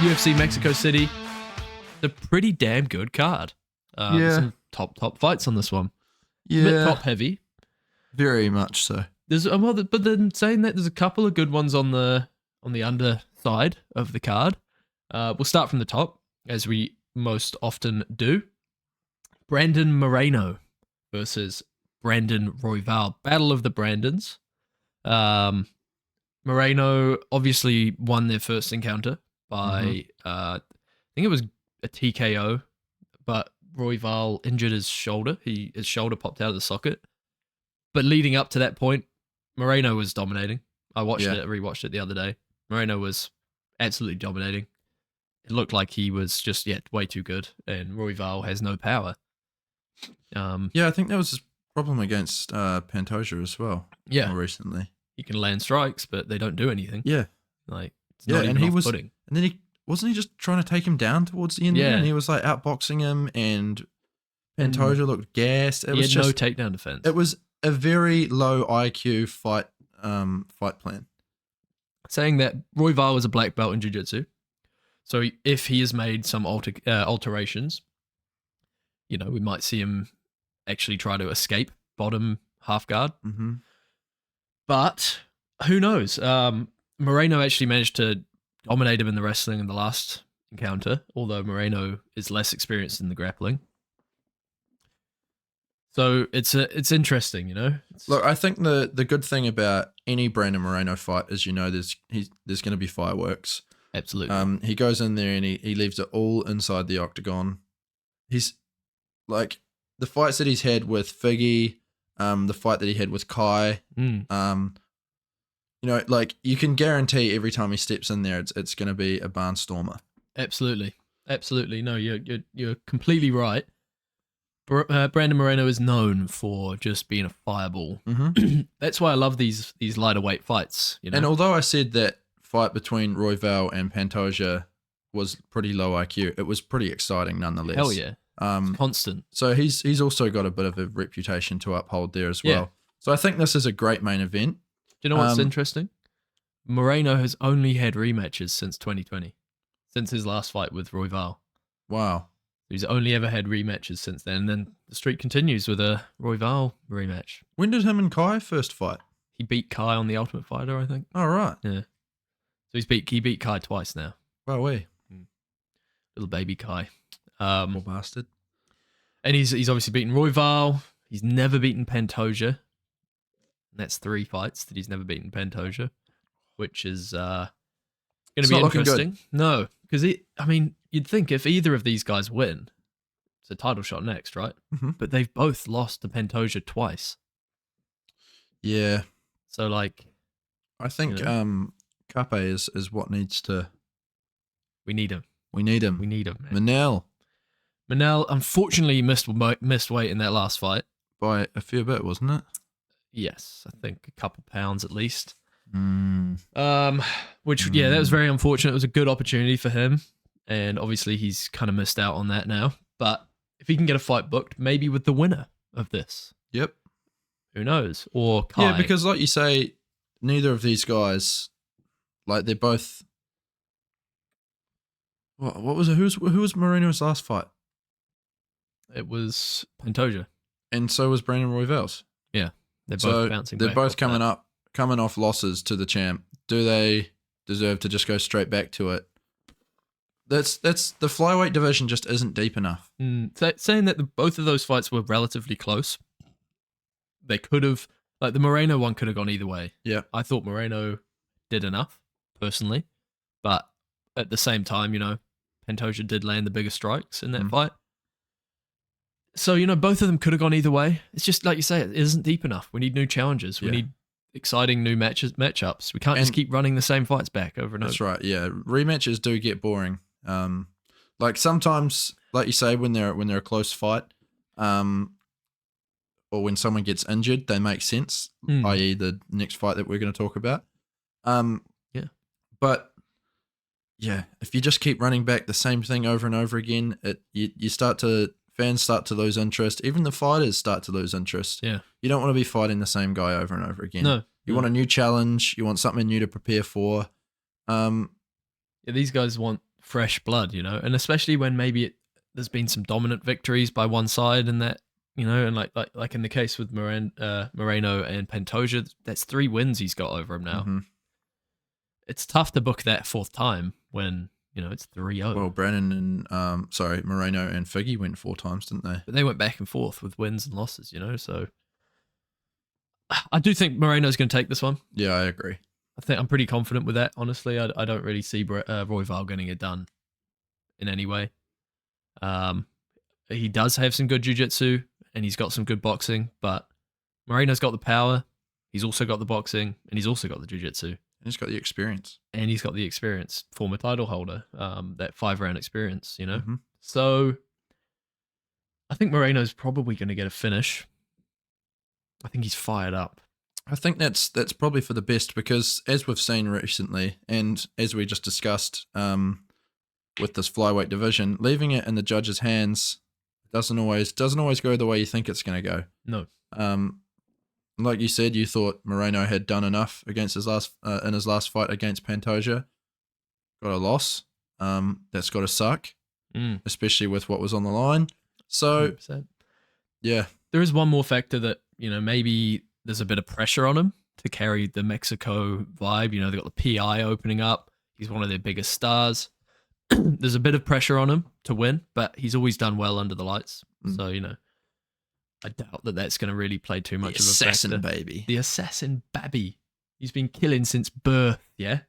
UFC Mexico City. A pretty damn good card. There's some top fights on this one. Yeah. A bit top heavy. Very much so. There's but then saying that, there's a couple of good ones on the underside of the card. We'll start from the top, as we most often do. Brandon Moreno versus Brandon Royval. Battle of the Brandons. Moreno obviously won their first encounter by, I think it was a TKO, but Royval injured his shoulder. His shoulder popped out of the socket. But leading up to that point, Moreno was dominating. I rewatched it the other day. Moreno was absolutely dominating. It looked like he was just way too good, and Royval has no power. I think that was his problem against Pantoja as well. Yeah, more recently he can land strikes, but they don't do anything. Yeah, it's not even off-putting. And then he wasn't just trying to take him down towards the end. Yeah, and he was like outboxing him, and Pantoja looked gassed. He had no takedown defense. It was a very low IQ fight plan. Saying that Royval was a black belt in jiu-jitsu, so if he has made some alterations, we might see him actually try to escape bottom half guard. Mm-hmm. But who knows? Moreno actually managed to dominate him in the wrestling in the last encounter, although Moreno is less experienced in the grappling. So it's interesting, Look, I think the good thing about any Brandon Moreno fight is there's going to be fireworks. Absolutely. He goes in there and he leaves it all inside the octagon. He's like the fights that he's had with Figgy, the fight that he had with Kai. You can guarantee every time he steps in there, it's going to be a barnstormer. Absolutely. No, you're completely right. Brandon Moreno is known for just being a fireball. Mm-hmm. That's why I love these lighter weight fights. And although I said that fight between Royval and Pantoja was pretty low IQ, it was pretty exciting nonetheless. Hell yeah. It's constant. So he's also got a bit of a reputation to uphold there as well. Yeah. So I think this is a great main event. Do you know what's interesting? Moreno has only had rematches since 2020, since his last fight with Royval. Wow. He's only ever had rematches since then, and then the streak continues with a Royval rematch. When did him and Kai first fight? He beat Kai on the Ultimate Fighter, I think. Oh, right. Yeah. So he beat Kai twice now. Wow, Little baby Kai. Poor bastard. And he's obviously beaten Royval. He's never beaten Pantoja. And that's 3 fights that he's never beaten Pantoja, which is going to be interesting. No, because you'd think if either of these guys win, it's a title shot next, right? Mm-hmm. But they've both lost to Pantoja twice. Yeah. So I think Cape is what needs to. We need him. Man. Manel, unfortunately, missed weight in that last fight. By a fair bit, wasn't it? Yes, I think a couple pounds at least. That was very unfortunate. It was a good opportunity for him, and obviously he's kind of missed out on that now. But if he can get a fight booked, maybe with the winner of this. Yep. Who knows? Or Kai. Yeah, because like you say, neither of these guys, they're both. What was it? Who was Moreno's last fight? It was Pantoja. And so was Brandon Royval's. Yeah. They're both bouncing back. They're both coming off losses to the champ. Do they deserve to just go straight back to it? That's the flyweight division just isn't deep enough. Saying that both of those fights were relatively close. They could have, the Moreno one could have gone either way. Yeah. I thought Moreno did enough, personally. But at the same time, Pantoja did land the bigger strikes in that fight. So, both of them could have gone either way. It's just, like you say, it isn't deep enough. We need new challenges. We need exciting new matchups. We can't just keep running the same fights back over and over. That's right, yeah. Rematches do get boring. Sometimes, like you say, when they're a close fight, or when someone gets injured, they make sense, i.e. the next fight that we're going to talk about. But if you just keep running back the same thing over and over again, fans start to lose interest. Even the fighters start to lose interest. Yeah. You don't want to be fighting the same guy over and over again. No. You want a new challenge. You want something new to prepare for. These guys want fresh blood, you know, and especially when maybe there's been some dominant victories by one side, and that, you know, and like in the case with Moreno and Pantoja, that's 3 wins he's got over him now. Mm-hmm. It's tough to book that 4th time when, you know, it's 3-0. Well, Brandon and Moreno and Figgy went 4 times, didn't they? But they went back and forth with wins and losses, you know. So I do think Moreno's going to take this one. Yeah, I agree. I think I'm pretty confident with that. Honestly, I don't really see Royval getting it done in any way. He does have some good jiu-jitsu and he's got some good boxing, but Moreno's got the power. He's also got the boxing and he's also got the jiu-jitsu. And he's got the experience. And he's got the experience, former title holder, that 5-round experience, you know? Mm-hmm. So I think Moreno's probably going to get a finish. I think he's fired up. I think that's probably for the best because as we've seen recently, and as we just discussed with this flyweight division, leaving it in the judges' hands doesn't always go the way you think it's going to go. No. Like you said, you thought Moreno had done enough against his last fight against Pantoja. Got a loss. That's got to suck, especially with what was on the line. So, 100%. Yeah. There is one more factor that, you know, maybe there's a bit of pressure on him to carry the Mexico vibe. You know, they've got the PI opening up. He's one of their biggest stars. There's a bit of pressure on him to win, but he's always done well under the lights. So, you know, I doubt that that's going to really play too much of a factor. Assassin baby. The assassin baby. He's been killing since birth, yeah?